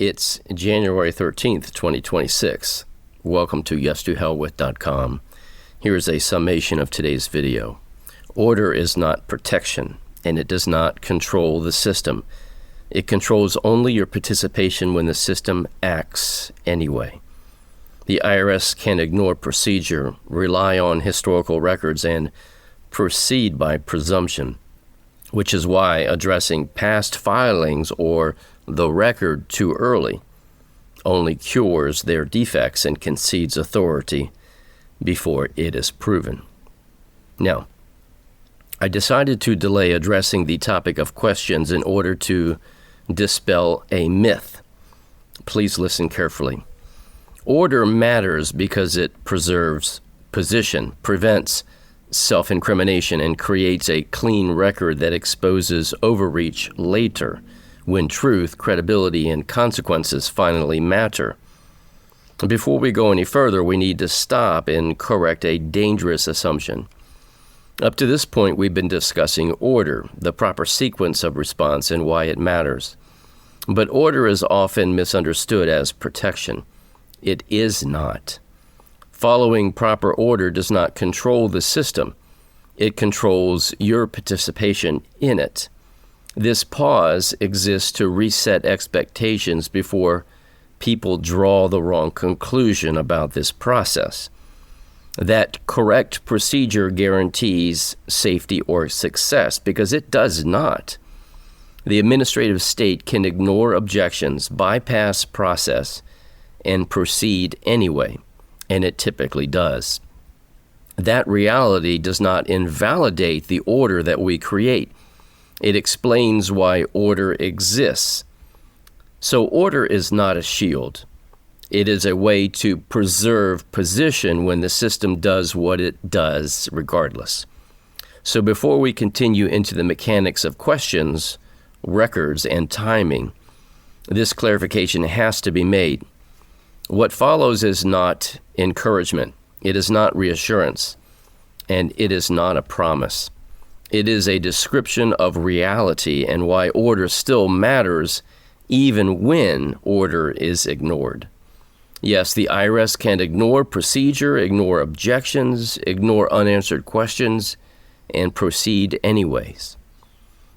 It's January 13th, 2026. Welcome to YesToHellWith.com. Here's a summation of today's video. Order is not protection, and it does not control the system. It controls only your participation when the system acts anyway. The IRS can ignore procedure, rely on historical records, and proceed by presumption, which is why addressing past filings or the record too early only cures their defects and concedes authority before it is proven. Now, I decided to delay addressing the topic of questions in order to dispel a myth. Please listen carefully. Order matters because it preserves position, prevents self-incrimination, and creates a clean record that exposes overreach later, when truth, credibility, and consequences finally matter. Before we go any further, we need to stop and correct a dangerous assumption. Up to this point, we've been discussing order, the proper sequence of response, and why it matters. But order is often misunderstood as protection. It is not. Following proper order does not control the system. It controls your participation in it. This pause exists to reset expectations before people draw the wrong conclusion about this process. That correct procedure guarantees safety or success, because it does not. The administrative state can ignore objections, bypass process, and proceed anyway, and it typically does. That reality does not invalidate the order that we create. It explains why order exists. So order is not a shield. It is a way to preserve position when the system does what it does regardless. So before we continue into the mechanics of questions, records, and timing, this clarification has to be made. What follows is not encouragement. It is not reassurance. And it is not a promise. It is a description of reality and why order still matters even when order is ignored. Yes, the IRS can ignore procedure, ignore objections, ignore unanswered questions, and proceed anyways.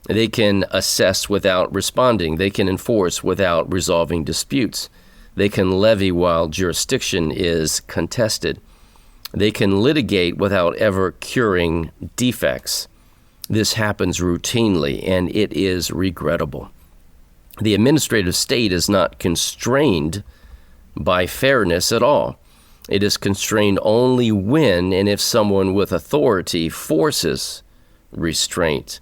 They can assess without responding. They can enforce without resolving disputes. They can levy while jurisdiction is contested. They can litigate without ever curing defects. This happens routinely, and it is regrettable. The administrative state is not constrained by fairness at all. It is constrained only when and if someone with authority forces restraint,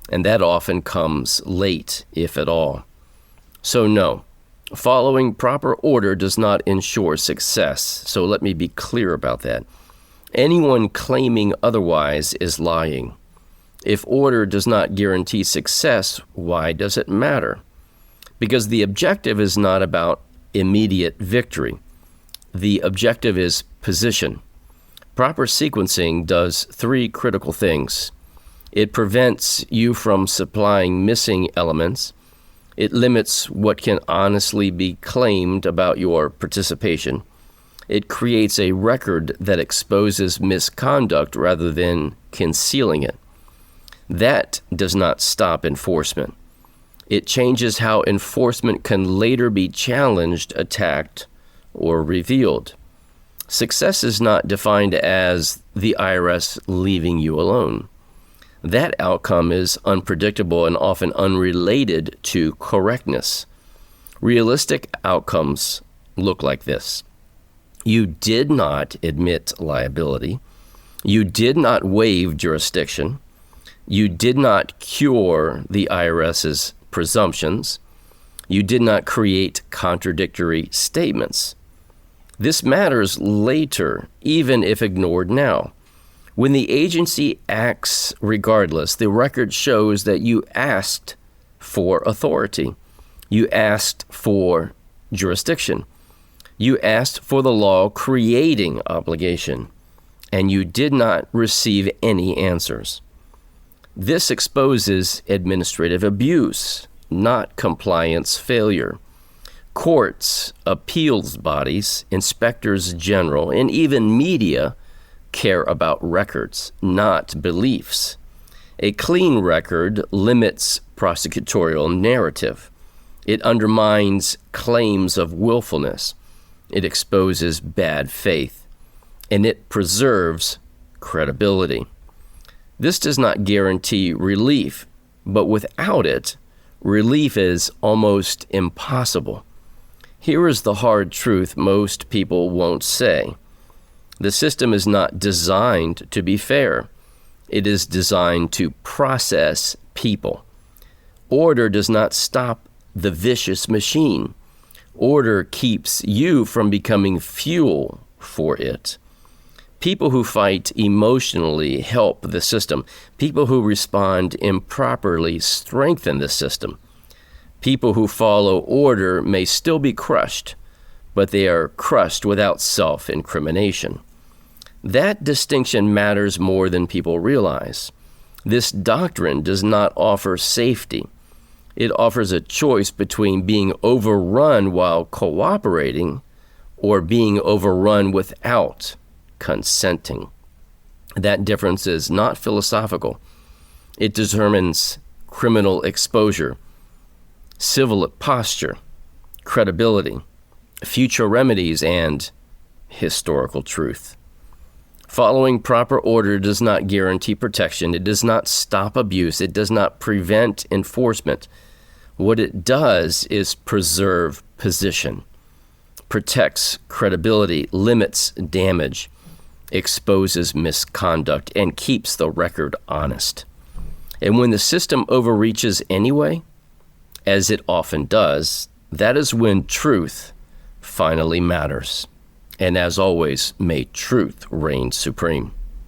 and that often comes late, if at all. So no, following proper order does not ensure success, so let me be clear about that. Anyone claiming otherwise is lying. If order does not guarantee success, why does it matter? Because the objective is not about immediate victory. The objective is position. Proper sequencing does three critical things. It prevents you from supplying missing elements. It limits what can honestly be claimed about your participation. It creates a record that exposes misconduct rather than concealing it. That does not stop enforcement. It changes how enforcement can later be challenged, attacked, or revealed. Success is not defined as the IRS leaving you alone. That outcome is unpredictable and often unrelated to correctness. Realistic outcomes look like this. You did not admit liability. You did not waive jurisdiction. You did not cure the IRS's presumptions. You did not create contradictory statements. This matters later, even if ignored now. When the agency acts regardless, the record shows that you asked for authority. You asked for jurisdiction. You asked for the law creating obligation, and you did not receive any answers. This exposes administrative abuse, not compliance failure. Courts, appeals bodies, inspectors general, and even media care about records, not beliefs. A clean record limits prosecutorial narrative. It undermines claims of willfulness. It exposes bad faith. And it preserves credibility. This does not guarantee relief, but without it, relief is almost impossible. Here is the hard truth most people won't say. The system is not designed to be fair. It is designed to process people. Order does not stop the vicious machine. Order keeps you from becoming fuel for it. People who fight emotionally help the system. People who respond improperly strengthen the system. People who follow order may still be crushed, but they are crushed without self-incrimination. That distinction matters more than people realize. This doctrine does not offer safety. It offers a choice between being overrun while cooperating or being overrun without consenting. That difference is not philosophical. It determines criminal exposure, civil posture, credibility, future remedies, and historical truth. Following proper order does not guarantee protection. It does not stop abuse. It does not prevent enforcement. What it does is preserve position, protects credibility, limits damage, exposes misconduct, and keeps the record honest. And when the system overreaches anyway, as it often does, that is when truth finally matters. And as always, may truth reign supreme.